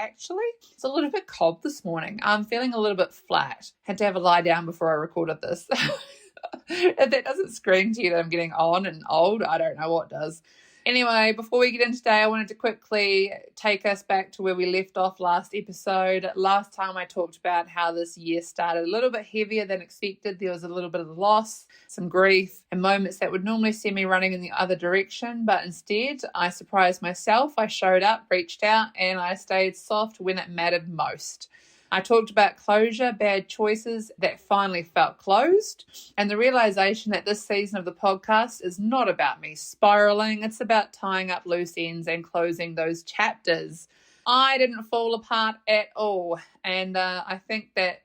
actually, it's a little bit cold this morning. I'm feeling a little bit flat. Had to have a lie down before I recorded this. If that doesn't scream to you that I'm getting on and old, I don't know what does. Anyway, before we get in today, I wanted to quickly take us back to where we left off last episode. Last time I talked about how this year started a little bit heavier than expected. There was a little bit of loss, some grief, and moments that would normally see me running in the other direction. But instead, I surprised myself. I showed up, reached out, and I stayed soft when it mattered most. I talked about closure, bad choices that finally felt closed, and the realization that this season of the podcast is not about me spiraling. It's about tying up loose ends and closing those chapters. I didn't fall apart at all, and I think that,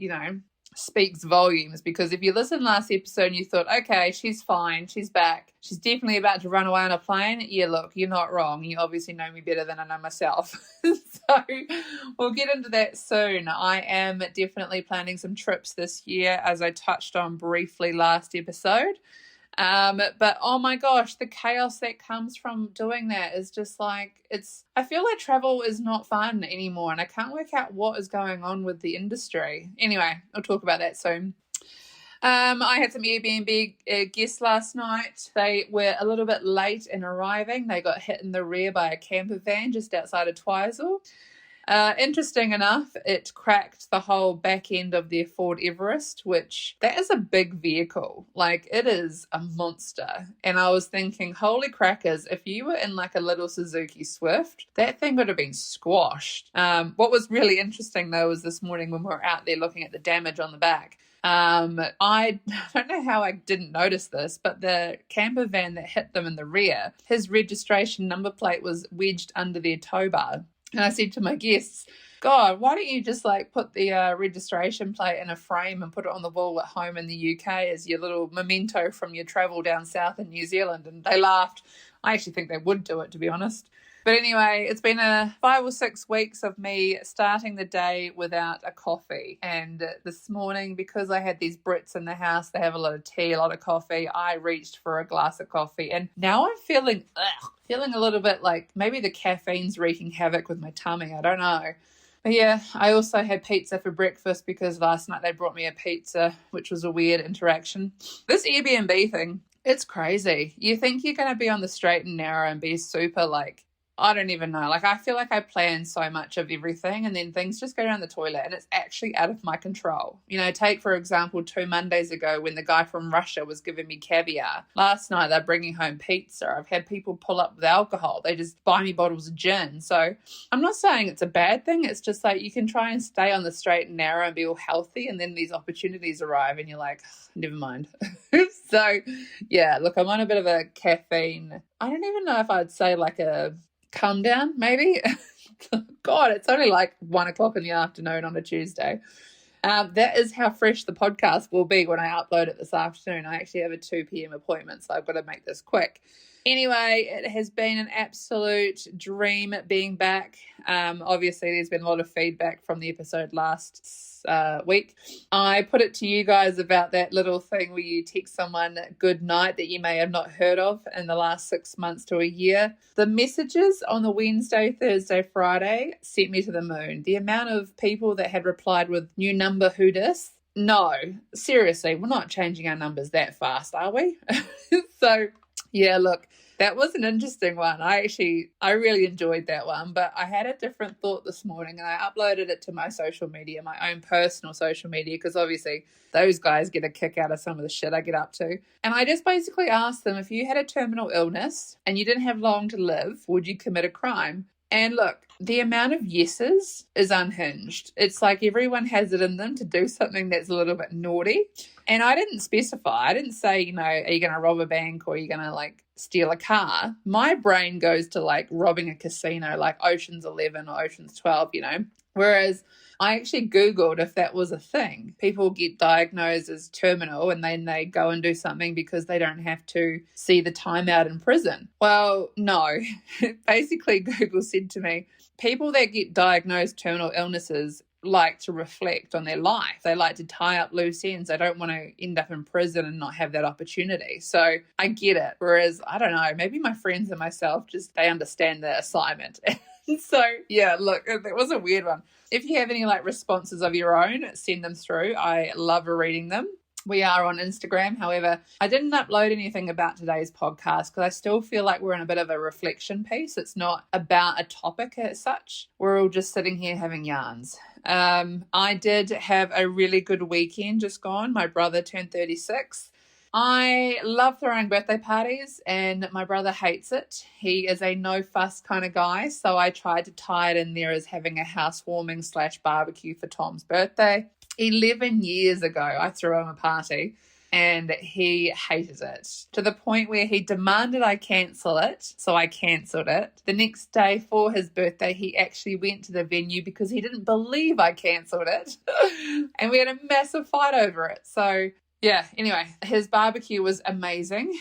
speaks volumes, because if you listened last episode and you thought, okay, she's fine, she's back, she's definitely about to run away on a plane, yeah, look, you're not wrong. You obviously know me better than I know myself. So we'll get into that soon. I am definitely planning some trips this year, as I touched on briefly last episode. But oh my gosh, the chaos that comes from doing that is just like, I feel like travel is not fun anymore, and I can't work out what is going on with the industry. Anyway, I'll talk about that soon. I had some Airbnb guests last night. They were a little bit late in arriving. They got hit in the rear by a camper van just outside of Twizel. Interesting enough, it cracked the whole back end of their Ford Everest, which that is a big vehicle. Like, it is a monster. And I was thinking, holy crackers, if you were in like a little Suzuki Swift, that thing would have been squashed. What was really interesting though was this morning when we were out there looking at the damage on the back. I don't know how I didn't notice this, but the camper van that hit them in the rear, his registration number plate was wedged under their tow bar. And I said to my guests, God, why don't you just put the registration plate in a frame and put it on the wall at home in the UK as your little memento from your travel down south in New Zealand? And they laughed. I actually think they would do it, to be honest. But anyway, it's been 5 or 6 weeks of me starting the day without a coffee. And this morning, because I had these Brits in the house, they have a lot of tea, a lot of coffee, I reached for a glass of coffee. And now I'm feeling a little bit like maybe the caffeine's wreaking havoc with my tummy. I don't know. But yeah, I also had pizza for breakfast because last night they brought me a pizza, which was a weird interaction. This Airbnb thing, it's crazy. You think you're going to be on the straight and narrow and be super I don't even know. I feel like I plan so much of everything and then things just go down the toilet and it's actually out of my control. Take, for example, 2 Mondays ago when the guy from Russia was giving me caviar. Last night they're bringing home pizza. I've had people pull up with alcohol. They just buy me bottles of gin. So I'm not saying it's a bad thing. It's just you can try and stay on the straight and narrow and be all healthy, and then these opportunities arrive and you're like, never mind. So yeah, look, I'm on a bit of a caffeine. I don't even know if I'd say a calm down, maybe. God, it's only 1 o'clock in the afternoon on a Tuesday. That is how fresh the podcast will be when I upload it this afternoon. I actually have a 2 p.m. appointment, so I've got to make this quick. Anyway, it has been an absolute dream being back. Obviously, there's been a lot of feedback from the episode last week. I put it to you guys about that little thing where you text someone good night that you may have not heard of in the last 6 months to a year. The messages on the Wednesday, Thursday, Friday sent me to the moon. The amount of people that had replied with new number, who dis? No, seriously, we're not changing our numbers that fast, are we? So yeah, look, that was an interesting one. I really enjoyed that one, but I had a different thought this morning and I uploaded it to my social media, my own personal social media, because obviously those guys get a kick out of some of the shit I get up to. And I just basically asked them, if you had a terminal illness and you didn't have long to live, would you commit a crime? And look, the amount of yeses is unhinged. It's like everyone has it in them to do something that's a little bit naughty. And I didn't specify. I didn't say, are you going to rob a bank or are you going to steal a car? My brain goes to robbing a casino, like Ocean's 11 or Ocean's 12, Whereas I actually Googled if that was a thing. People get diagnosed as terminal and then they go and do something because they don't have to see the time out in prison. Well, no. Basically, Google said to me, people that get diagnosed terminal illnesses like to reflect on their life. They like to tie up loose ends. They don't want to end up in prison and not have that opportunity. So I get it. Whereas, I don't know, maybe my friends and myself they understand the assignment. So, yeah, look, that was a weird one. If you have any like responses of your own, send them through. I love reading them. We are on Instagram. However, I didn't upload anything about today's podcast because I still feel like we're in a bit of a reflection piece. It's not about a topic as such. We're all just sitting here having yarns. I did have a really good weekend just gone. My brother turned 36. I love throwing birthday parties and my brother hates it. He is a no fuss kind of guy, so I tried to tie it in there as having a housewarming / barbecue for Tom's birthday. 11 years ago, I threw him a party and he hated it to the point where he demanded I cancel it, so I cancelled it. The next day for his birthday, he actually went to the venue because he didn't believe I cancelled it and we had a massive fight over it. So yeah, anyway, his barbecue was amazing.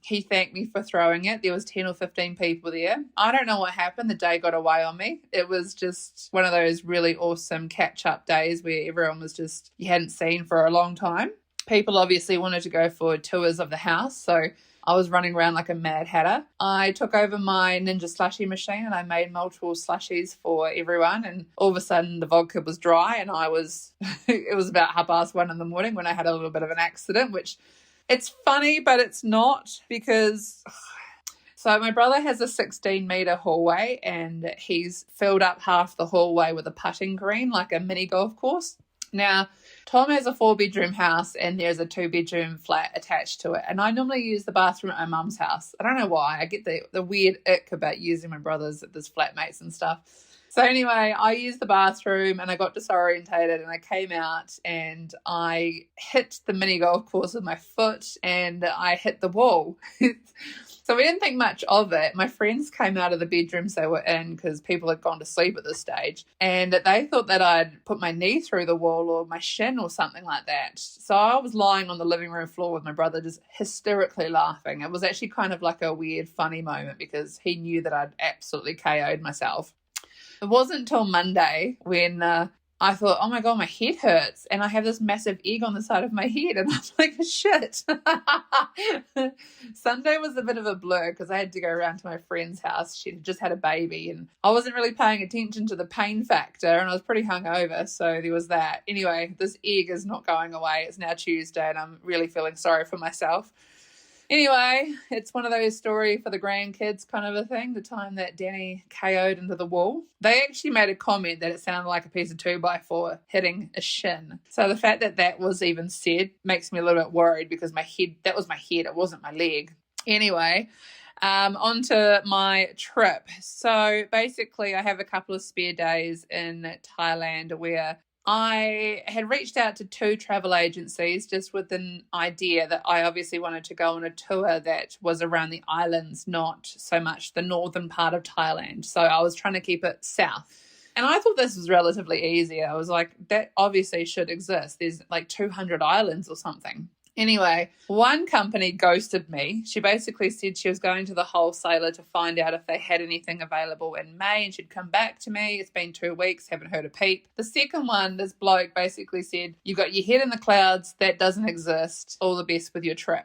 He thanked me for throwing it. There was 10 or 15 people there. I don't know what happened. The day got away on me. It was just one of those really awesome catch-up days where everyone was just, you hadn't seen for a long time. People obviously wanted to go for tours of the house, so I was running around like a mad hatter. I took over my Ninja slushie machine and I made multiple slushies for everyone, and all of a sudden the vodka was dry and I was, it was about 1:30 in the morning when I had a little bit of an accident, which it's funny, but it's not because... So my brother has a 16-metre hallway and he's filled up half the hallway with a putting green, like a mini golf course. Now, Tom has a 4-bedroom house and there's a 2-bedroom flat attached to it. And I normally use the bathroom at my mum's house. I don't know why. I get the weird ick about using my brother's at this flatmates and stuff. So anyway, I used the bathroom and I got disorientated and I came out and I hit the mini golf course with my foot and I hit the wall. So we didn't think much of it. My friends came out of the bedrooms they were in because people had gone to sleep at this stage. And they thought that I'd put my knee through the wall or my shin or something like that. So I was lying on the living room floor with my brother just hysterically laughing. It was actually kind of like a weird, funny moment because he knew that I'd absolutely KO'd myself. It wasn't until Monday when I thought, oh my God, my head hurts. And I have this massive egg on the side of my head. And I'm like, shit. Sunday was a bit of a blur because I had to go around to my friend's house. She just had a baby and I wasn't really paying attention to the pain factor and I was pretty hungover. So there was that. Anyway, this egg is not going away. It's now Tuesday and I'm really feeling sorry for myself. Anyway, it's one of those story for the grandkids kind of a thing, the time that Danny KO'd into the wall. They actually made a comment that it sounded like a piece of 2x4 hitting a shin. So the fact that that was even said makes me a little bit worried because my head, that was my head, it wasn't my leg. Anyway, on to my trip. So basically I have a couple of spare days in Thailand where I had reached out to 2 travel agencies just with an idea that I obviously wanted to go on a tour that was around the islands, not so much the northern part of Thailand. So I was trying to keep it south. And I thought this was relatively easy. I was like, that obviously should exist. There's like 200 islands or something. Anyway, one company ghosted me. She basically said she was going to the wholesaler to find out if they had anything available in May and she'd come back to me. It's been 2 weeks, haven't heard a peep. The second one, this bloke basically said, you got your head in the clouds, that doesn't exist. All the best with your trip.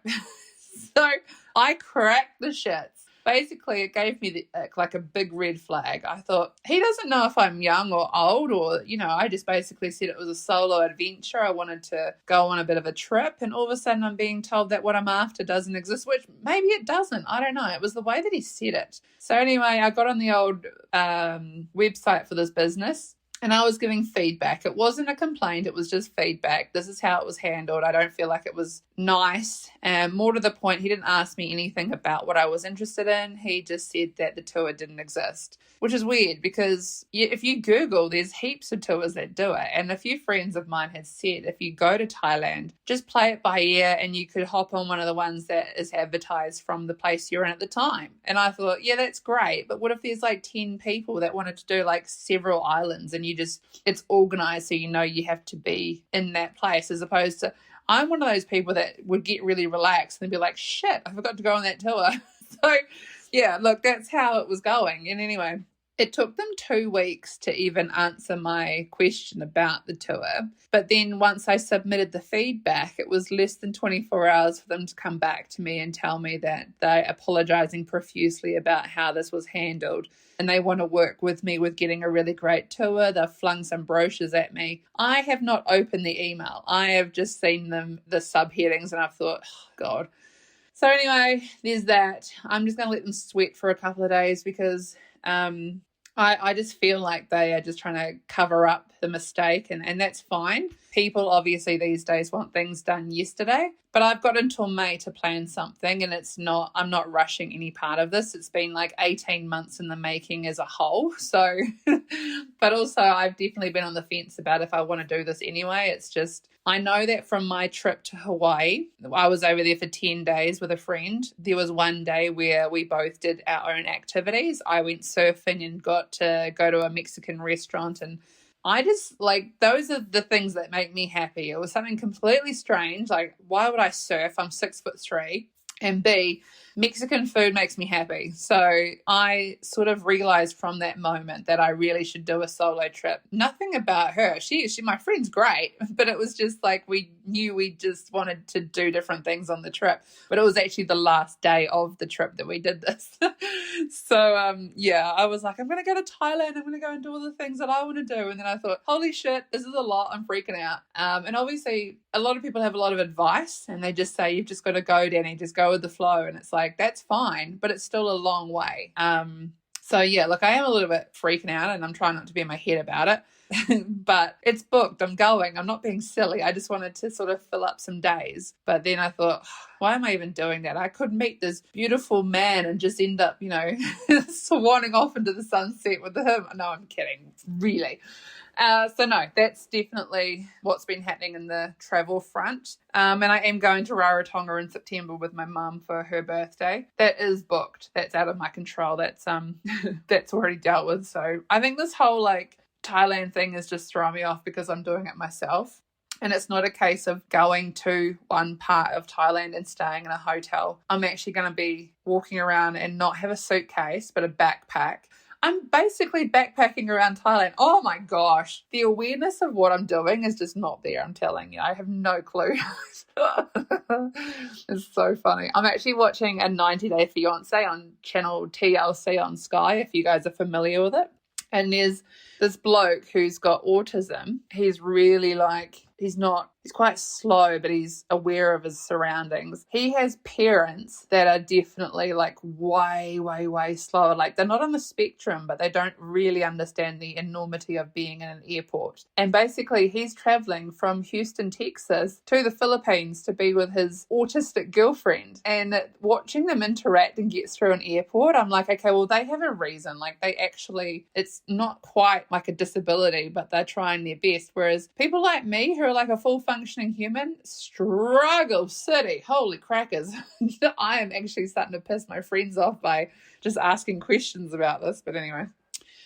So I cracked the shits. Basically, it gave me like a big red flag. I thought, he doesn't know if I'm young or old or, I just basically said it was a solo adventure. I wanted to go on a bit of a trip and all of a sudden I'm being told that what I'm after doesn't exist, which maybe it doesn't. I don't know. It was the way that he said it. So anyway, I got on the old website for this business. And I was giving feedback. It wasn't a complaint. It was just feedback. This is how it was handled. I don't feel like it was nice. And more to the point, he didn't ask me anything about what I was interested in. He just said that the tour didn't exist, which is weird because if you Google, there's heaps of tours that do it. And a few friends of mine had said, if you go to Thailand, just play it by ear and you could hop on one of the ones that is advertised from the place you're in at the time. And I thought, yeah, that's great. But what if there's like 10 people that wanted to do like several islands and it's organized so you have to be in that place, as opposed to I'm one of those people that would get really relaxed and be like, shit, I forgot to go on that tour. So yeah, look, that's how it was going. And anyway, It took them 2 weeks to even answer my question about the tour. But then once I submitted the feedback, it was less than 24 hours for them to come back to me and tell me that they're apologising profusely about how this was handled. And they want to work with me with getting a really great tour. They've flung some brochures at me. I have not opened the email. I have just seen the subheadings, and I've thought, oh, God. So anyway, there's that. I'm just going to let them sweat for a couple of days because I just feel like they are just trying to cover up the mistake, and that's fine. People obviously these days want things done yesterday, but I've got until May to plan something, and I'm not rushing any part of this. It's been like 18 months in the making as a whole. So, but also I've definitely been on the fence about if I want to do this anyway. It's just, I know that from my trip to Hawaii, I was over there for 10 days with a friend. There was one day where we both did our own activities. I went surfing and got to go to a Mexican restaurant, and I just, like, those are the things that make me happy. It was something completely strange. Like, why would I surf? I'm 6'3", and B, Mexican food makes me happy. So I sort of realized from that moment that I really should do a solo trip. Nothing about her. She my friend's great, but it was just like we knew we just wanted to do different things on the trip. But it was actually the last day of the trip that we did this. So yeah, I was like, I'm going to go to Thailand. I'm going to go and do all the things that I want to do. And then I thought, holy shit, this is a lot. I'm freaking out. And obviously a lot of people have a lot of advice, and they just say, you've just got to go, Danny, just go with the flow. And it's like, that's fine, but it's still a long way. So yeah, look, I am a little bit freaking out, and I'm trying not to be in my head about it. But it's booked. I'm going. I'm not being silly. I just wanted to sort of fill up some days. But then I thought, why am I even doing that? I could meet this beautiful man and just end up, swanning off into the sunset with him. No, I'm kidding. Really. So no, that's definitely what's been happening in the travel front. And I am going to Rarotonga in September with my mum for her birthday. That is booked. That's out of my control. That's that's already dealt with. So I think this whole Thailand thing is just throwing me off because I'm doing it myself. And it's not a case of going to one part of Thailand and staying in a hotel. I'm actually going to be walking around and not have a suitcase, but a backpack. I'm basically backpacking around Thailand. Oh my gosh. The awareness of what I'm doing is just not there, I'm telling you. I have no clue. It's so funny. I'm actually watching a 90 Day Fiancé on channel TLC on Sky, if you guys are familiar with it. And there's this bloke who's got autism. He's really he's quite slow, but he's aware of his surroundings. He has parents that are definitely way, way, way slower. They're not on the spectrum, but they don't really understand the enormity of being in an airport. And basically he's traveling from Houston, Texas to the Philippines to be with his autistic girlfriend. And watching them interact and get through an airport, I'm like, okay, well, they have a reason. It's not quite like a disability, but they're trying their best. Whereas people like me who are a full functioning human struggle city. Holy crackers. I am actually starting to piss my friends off by just asking questions about this. But anyway,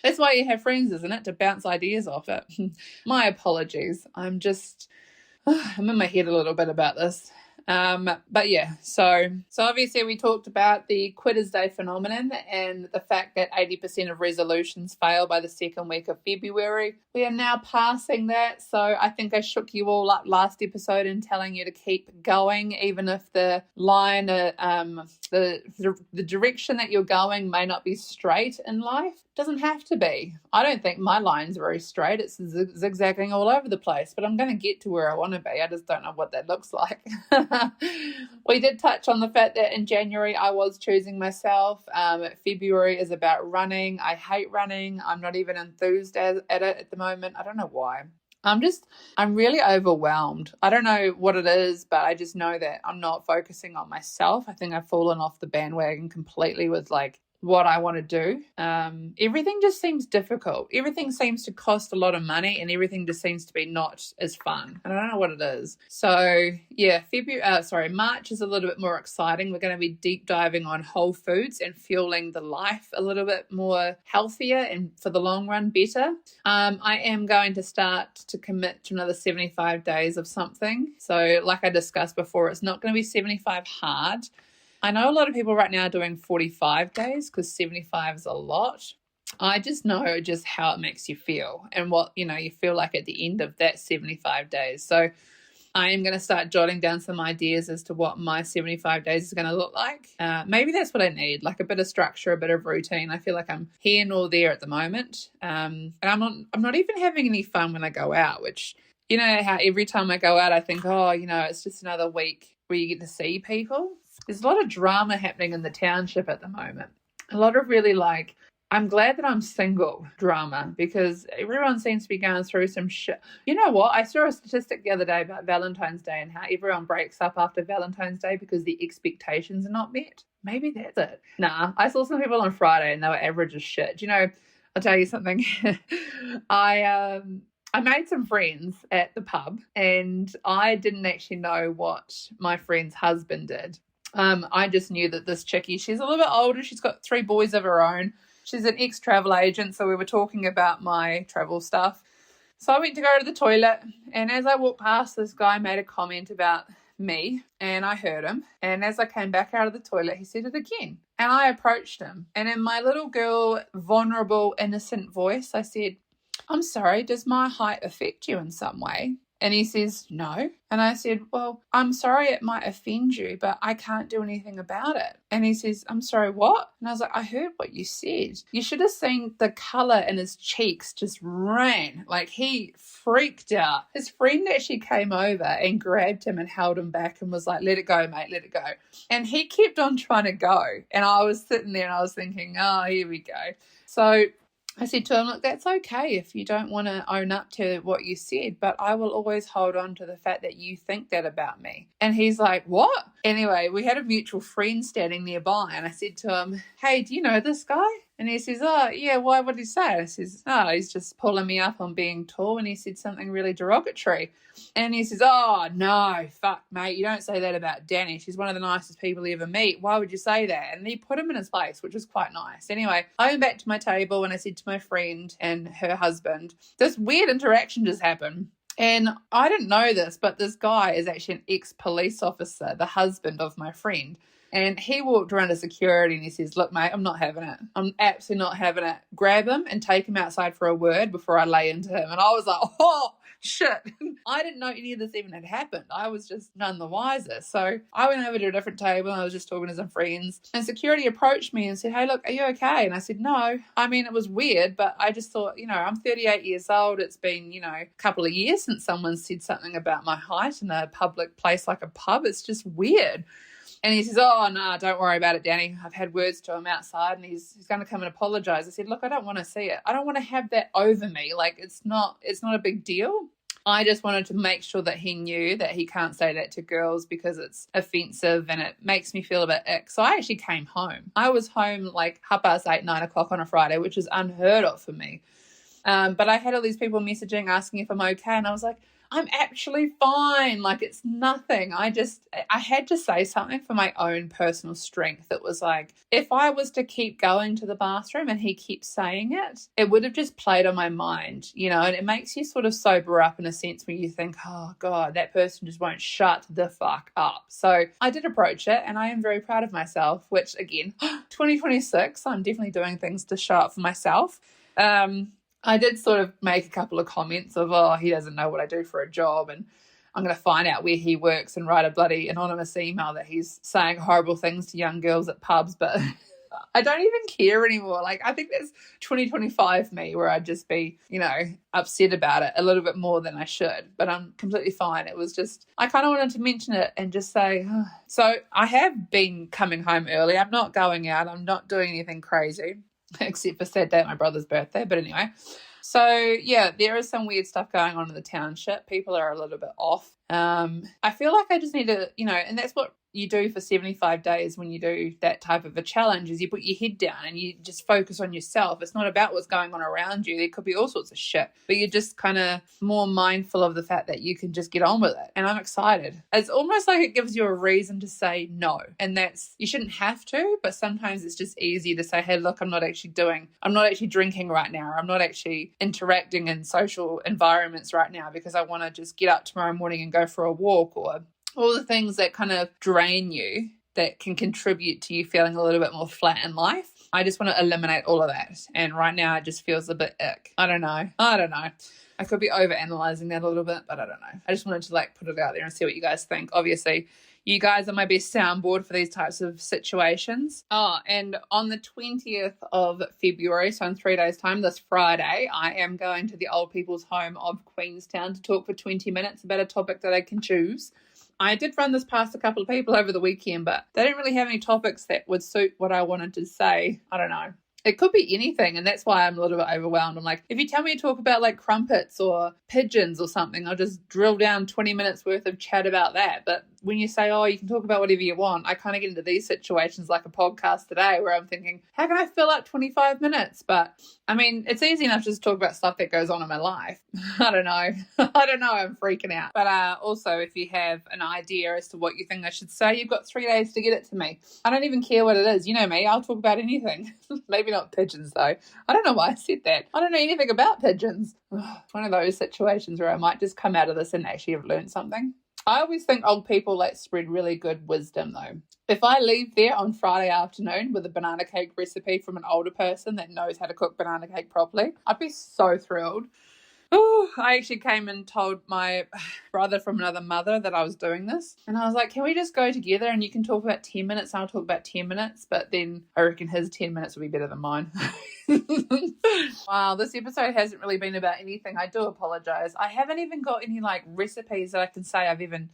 that's why you have friends, isn't it? To bounce ideas off it. My apologies. I'm in my head a little bit about this. But yeah, so obviously we talked about the Quitters Day phenomenon and the fact that 80% of resolutions fail by the second week of February. We are now passing that, so I think I shook you all up last episode in telling you to keep going, even if the line, the direction that you're going may not be straight in life. Doesn't have to be. I don't think my line's very straight. It's zigzagging all over the place, but I'm going to get to where I want to be. I just don't know what that looks like. We did touch on the fact that in January I was choosing myself. February is about running. I hate running. I'm not even enthused at it at the moment. I don't know why. I'm really overwhelmed. I don't know what it is, but I just know that I'm not focusing on myself. I think I've fallen off the bandwagon completely with what I want to do. Everything just seems difficult. Everything seems to cost a lot of money, and everything just seems to be not as fun. I don't know what it is. So yeah, March is a little bit more exciting. We're going to be deep diving on whole foods and fueling the life a little bit more healthier and for the long run better. I am going to start to commit to another 75 days of something. So like I discussed before, it's not going to be 75 hard. I know a lot of people right now are doing 45 days because 75 is a lot. I just know just how it makes you feel and what, you feel like at the end of that 75 days. So I am going to start jotting down some ideas as to what my 75 days is going to look like. Maybe that's what I need, like a bit of structure, a bit of routine. I feel like I'm here nor there at the moment. And I'm not even having any fun when I go out, which, how every time I go out, I think, it's just another week where you get to see people. There's a lot of drama happening in the township at the moment. A lot of really I'm glad that I'm single drama, because everyone seems to be going through some shit. You know what? I saw a statistic the other day about Valentine's Day and how everyone breaks up after Valentine's Day because the expectations are not met. Maybe that's it. Nah, I saw some people on Friday and they were average as shit. I'll tell you something. I made some friends at the pub and I didn't actually know what my friend's husband did. I just knew that this chickie, she's a little bit older. She's got 3 boys of her own. She's an ex-travel agent, so we were talking about my travel stuff. So I went to go to the toilet, and as I walked past, this guy made a comment about me, and I heard him. And as I came back out of the toilet, he said it again. And I approached him, and in my little girl, vulnerable, innocent voice, I said, "I'm sorry, does my height affect you in some way?" And he says, "No." And I said, "Well, I'm sorry it might offend you, but I can't do anything about it." And he says, "I'm sorry, what?" And I was like, "I heard what you said." You should have seen the colour in his cheeks just ran. He freaked out. His friend actually came over and grabbed him and held him back and was like, "Let it go, mate, let it go." And he kept on trying to go. And I was sitting there and I was thinking, oh, here we go. So I said to him, "Look, that's okay if you don't want to own up to what you said, but I will always hold on to the fact that you think that about me." And he's like, "What?" Anyway, we had a mutual friend standing nearby, and I said to him, "Hey, do you know this guy?" And he says, "Oh, yeah, why? What did he say?" I says, "Oh, he's just pulling me up on being tall," and he said something really derogatory. And he says, "Oh, no, fuck, mate, you don't say that about Danny. She's one of the nicest people you ever meet. Why would you say that?" And he put him in his place, which was quite nice. Anyway, I went back to my table and I said to my friend and her husband, this weird interaction just happened. And I didn't know this, but this guy is actually an ex-police officer, the husband of my friend. And he walked around to security and he says, "Look, mate, I'm not having it. I'm absolutely not having it. Grab him and take him outside for a word before I lay into him." And I was like, oh, shit. I didn't know any of this even had happened. I was just none the wiser. So I went over to a different table and I was just talking to some friends. And security approached me and said, "Hey, look, are you okay?" And I said, "No." I mean, it was weird, but I just thought, I'm 38 years old. It's been, a couple of years since someone said something about my height in a public place like a pub. It's just weird. And he says, "Oh, no, don't worry about it, Danny. I've had words to him outside and he's going to come and apologise." I said, "Look, I don't want to see it. I don't want to have that over me. It's not a big deal. I just wanted to make sure that he knew that he can't say that to girls because it's offensive and it makes me feel a bit ick." So I actually came home. I was home 8:30, 9 o'clock on a Friday, which is unheard of for me. But I had all these people messaging asking if I'm okay. And I was like, "I'm actually fine. It's nothing." I had to say something for my own personal strength. It was if I was to keep going to the bathroom and he keeps saying it, it would have just played on my mind, and it makes you sort of sober up in a sense when you think, oh God, that person just won't shut the fuck up. So I did approach it and I am very proud of myself, which again, 2026, I'm definitely doing things to show up for myself. I did sort of make a couple of comments of, oh, he doesn't know what I do for a job and I'm going to find out where he works and write a bloody anonymous email that he's saying horrible things to young girls at pubs. But I don't even care anymore. I think that's 2025 me where I'd just be, upset about it a little bit more than I should. But I'm completely fine. It was just, I kind of wanted to mention it and just say, oh. So I have been coming home early. I'm not going out. I'm not doing anything crazy. Except for Saturday, my brother's birthday. But anyway, so yeah, there is some weird stuff going on in the township. People are a little bit off. I feel like I just need to, and that's what you do for 75 days when you do that type of a challenge, is you put your head down and you just focus on yourself. It's not about what's going on around you. There could be all sorts of shit, but you're just kind of more mindful of the fact that you can just get on with it. And I'm excited. It's almost like it gives you a reason to say no. And that's, you shouldn't have to, but sometimes it's just easier to say, hey, look, I'm not actually drinking right now. I'm not actually interacting in social environments right now because I want to just get up tomorrow morning and go for a walk, or all the things that kind of drain you that can contribute to you feeling a little bit more flat in life. I just want to eliminate all of that. And right now it just feels a bit ick. I don't know. I could be over-analysing that a little bit, but I don't know. I just wanted to put it out there and see what you guys think. Obviously, you guys are my best soundboard for these types of situations. Oh, and on the 20th of February, so in 3 days' time, this Friday, I am going to the Old People's Home of Queenstown to talk for 20 minutes about a topic that I can choose. I did run this past a couple of people over the weekend, but they didn't really have any topics that would suit what I wanted to say. I don't know. It could be anything, and that's why I'm a little bit overwhelmed. I'm like, if you tell me to talk about crumpets or pigeons or something, I'll just drill down 20 minutes worth of chat about that. But when you say, oh, you can talk about whatever you want, I kind of get into these situations like a podcast today where I'm thinking, how can I fill up 25 minutes? But I mean, it's easy enough to just talk about stuff that goes on in my life. I don't know. I'm freaking out. But also, if you have an idea as to what you think I should say, you've got 3 days to get it to me. I don't even care what it is. You know me, I'll talk about anything. Maybe not pigeons though. I don't know why I said that. I don't know anything about pigeons. It's one of those situations where I might just come out of this and actually have learned something. I always think old people spread really good wisdom though. If I leave there on Friday afternoon with a banana cake recipe from an older person that knows how to cook banana cake properly, I'd be so thrilled. Oh, I actually came and told my brother from another mother that I was doing this. And I was like, can we just go together and you can talk about 10 minutes and I'll talk about 10 minutes. But then I reckon his 10 minutes will be better than mine. Wow, this episode hasn't really been about anything. I do apologize. I haven't even got any recipes that I can say I've even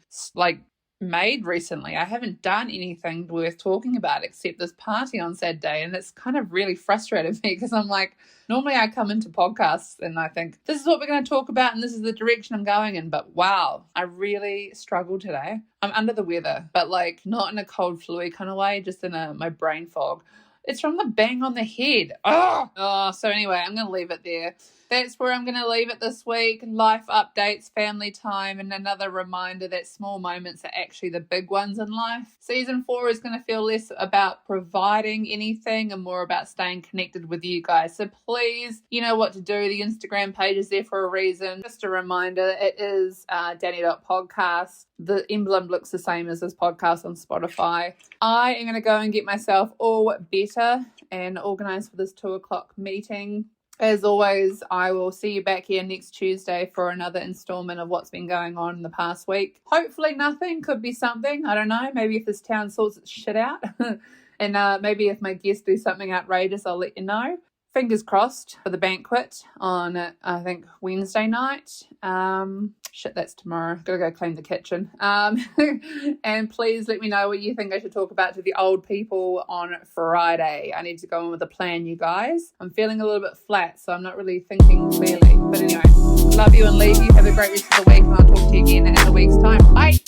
made recently. I haven't done anything worth talking about except this party on Saturday, and it's kind of really frustrated me because I'm like, normally I come into podcasts and I think this is what we're going to talk about and this is the direction I'm going in, but wow, I really struggled today. I'm under the weather, but not in a cold flu kind of way, just in my brain fog. It's from the bang on the head. So anyway, I'm going to leave it there. That's where I'm going to leave it this week. Life updates, family time, and another reminder that small moments are actually the big ones in life. Season 4 is going to feel less about providing anything and more about staying connected with you guys. So please, you know what to do. The Instagram page is there for a reason. Just a reminder, it is Danny.podcast. The emblem looks the same as this podcast on Spotify. I am going to go and get myself all better and organise for this 2:00 meeting. As always, I will see you back here next Tuesday for another installment of what's been going on in the past week. Hopefully nothing, could be something. I don't know. Maybe if this town sorts its shit out. And maybe if my guests do something outrageous, I'll let you know. Fingers crossed for the banquet on, I think, Wednesday night. That's tomorrow. Gotta go clean the kitchen. And please let me know what you think I should talk about to the old people on Friday. I need to go in with a plan, you guys. I'm feeling a little bit flat, so I'm not really thinking clearly. But anyway, love you and leave you. Have a great rest of the week, and I'll talk to you again in a week's time. Bye.